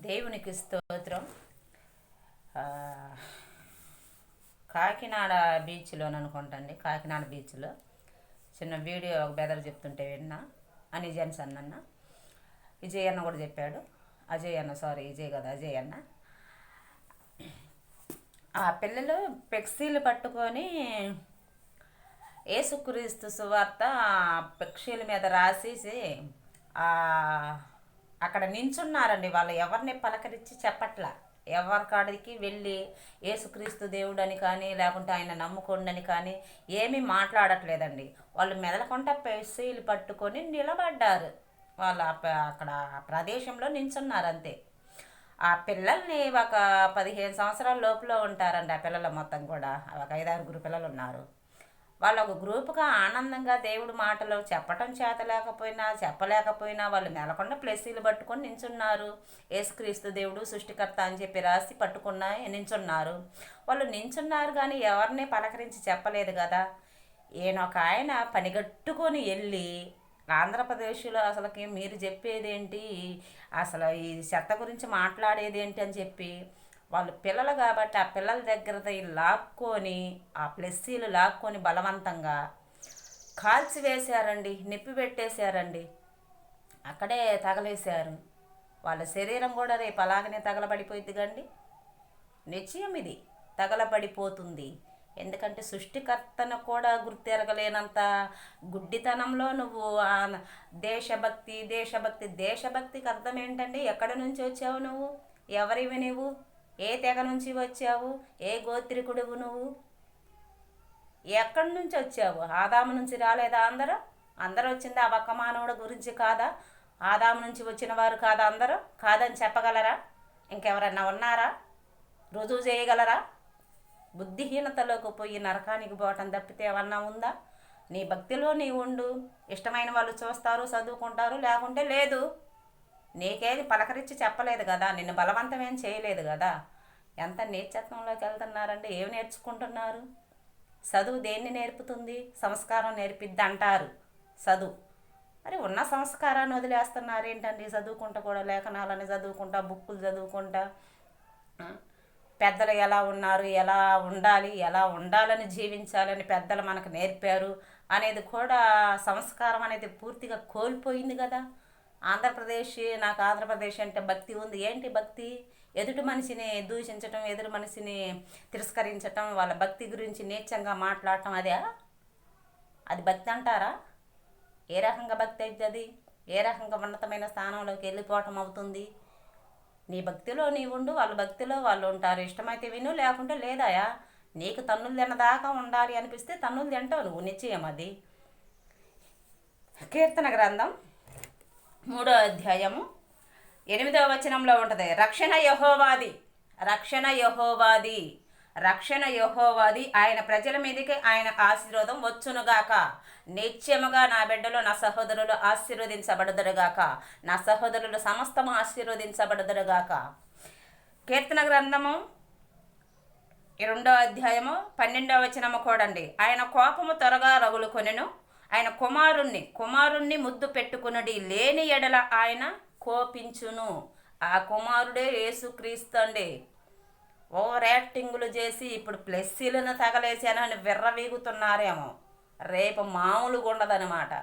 దేవునికి స్తోత్రం. ఆ, కాకినాడ బీచ్లో అనుకుంటండి. కాకినాడ బీచ్లో చిన్న వీడియో ఒక బెదర్ చెప్తుంటే విన్నా. అని జెంట్స్ అన్న విజయ్ అన్న కూడా చెప్పాడు. అజయ్ అన్న, సారీ విజయ్ కదా, అజయ్ అన్న. ఆ పిల్లలు పెక్సీలు పట్టుకొని యేసుక్రీస్తు సువార్త పెక్షీల మీద రాసేసి అక్కడ నించున్నారండి. వాళ్ళు ఎవరిని పలకరించి చెప్పట్లా. ఎవరికాడికి వెళ్ళి యేసుక్రీస్తు దేవుడు అని కానీ లేకుంటే ఆయన నమ్ముకోండి అని కానీ ఏమీ మాట్లాడట్లేదండి. వాళ్ళు మెదలకుండా పెసీలు పట్టుకొని నిలబడ్డారు. వాళ్ళు అక్కడ ప్రదేశంలో నించున్నారు అంతే. ఆ పిల్లల్ని ఒక 15 సంవత్సరాల లోపల ఉంటారండి. ఆ పిల్లలు మొత్తం కూడా ఒక 5-6 పిల్లలు ఉన్నారు. వాళ్ళు ఒక గ్రూపుగా ఆనందంగా దేవుడి మాటలు చెప్పటం చెప్పలేకపోయినా వాళ్ళు నెలకొండ ప్లేసీలు పట్టుకొని నించున్నారు. యేసుక్రీస్తు దేవుడు సృష్టికర్త అని చెప్పి రాసి పట్టుకున్న నించున్నారు. వాళ్ళు నించున్నారు కానీ ఎవరిని పలకరించి చెప్పలేదు కదా. ఈయనొక ఆయన పనిగట్టుకొని వెళ్ళి ఆంధ్రప్రదేశ్లో అసలుకి మీరు చెప్పేదేంటి, అసలు ఈ చెత్త గురించి మాట్లాడేదేంటి అని చెప్పి వాళ్ళు పిల్లలు కాబట్టి ఆ పిల్లల దగ్గర లాక్కొని ఆ ప్లెస్సీలు లాక్కొని బలవంతంగా కాల్చివేశారండి. నిప్పి పెట్టేశారండి. అక్కడే తగలేశారు. వాళ్ళ శరీరం కూడా రేపు అలాగనే తగలబడిపోయింది కండి. నిశ్చయం ఇది తగలబడిపోతుంది. ఎందుకంటే సృష్టికర్తను కూడా గుర్తెరగలేనంత గుడ్డితనంలో నువ్వు దేశభక్తికి అర్థం ఏంటండి? ఎక్కడి నుంచి వచ్చావు నువ్వు? ఎవరివి నువ్వు? ఏ తెగ నుంచి వచ్చావు? ఏ గోత్రికుడువు నువ్వు? ఎక్కడి నుంచి వచ్చావు? ఆదాము నుంచి రాలేదా? అందరూ వచ్చింది ఆ ఒక్క మానవుడు గురించి కాదా? ఆదాము నుంచి వచ్చిన వారు కాదా అందరూ? కాదని చెప్పగలరా? ఇంకెవరన్నా ఉన్నారా? రుజువు చేయగలరా? బుద్ధిహీనతలోకి పోయి నరకానికి పోవటం తప్పితే ఏమన్నా ఉందా? నీ భక్తిలో నీ ఉండు. ఇష్టమైన వాళ్ళు చూస్తారు, చదువుకుంటారు, లేకుంటే లేదు. నీకేది పలకరించి చెప్పలేదు కదా, నిన్ను బలవంతం ఏం చేయలేదు కదా. ఎంత నీచత్వంలోకి వెళ్తున్నారంటే ఏమి నేర్చుకుంటున్నారు? చదువు దేన్ని నేర్పుతుంది? సంస్కారం నేర్పిద్ది అంటారు చదువు. మరి ఉన్న సంస్కారాన్ని వదిలేస్తున్నారు ఏంటండి? చదువుకుంటా కూడా లేఖనాలని చదువుకుంటా, బుక్కులు చదువుకుంటా, పెద్దలు ఎలా ఉన్నారు, ఎలా ఉండాలని జీవించాలని పెద్దలు మనకు నేర్పారు అనేది కూడా సంస్కారం అనేది పూర్తిగా కోల్పోయింది కదా. నాకు ఆంధ్రప్రదేశ్ అంటే భక్తి ఉంది. ఏంటి భక్తి? ఎదుటి మనిషిని దూషించటం, ఎదుటి మనిషిని తిరస్కరించటం, వాళ్ళ భక్తి గురించి నీచంగా మాట్లాడటం, అది భక్తి అంటారా? ఏ రకంగా భక్తి అవుతుంది? ఏ రకంగా ఉన్నతమైన స్థానంలోకి వెళ్ళిపోవటం అవుతుంది? నీ భక్తిలో నీ ఉండు, వాళ్ళ భక్తిలో వాళ్ళు ఉంటారు. ఇష్టమైతే విను, లేకుంటే లేదాయా. నీకు తన్నులు తినదాకా ఉండాలి అనిపిస్తే తన్నులు తింటావు నువ్వు, నిశ్చయం అది. కీర్తన గ్రంథం 3వ అధ్యాయము 8వ వచనంలో ఉంటుంది. రక్షణ యెహోవాది, ఆయన ప్రజల మీదకి ఆయన ఆశీర్వాదం వచ్చునుగాక. నిత్యముగా నా బిడ్డలు, నా సహోదరులు ఆశీర్వదించబడుదురుగాక. నా సహోదరులు సమస్తము ఆశీర్వదించబడుదురుగాక. కీర్తన గ్రంథము 2వ అధ్యాయము 12వ వచనము కూడండి. ఆయన కోపము త్వరగా రగులుకొనెను, ఆయన కుమారుణ్ణి ముద్దు పెట్టుకునుడి, లేని ఎడల ఆయన కోపించును. ఆ కుమారుడే యేసుక్రీస్తు అండి. ఓవర్ యాక్టింగులు చేసి ఇప్పుడు ప్లెస్సీలను తగలేసానని విర్రవీగుతున్నారేమో. రేపు మామూలుగా ఉండదన్నమాట.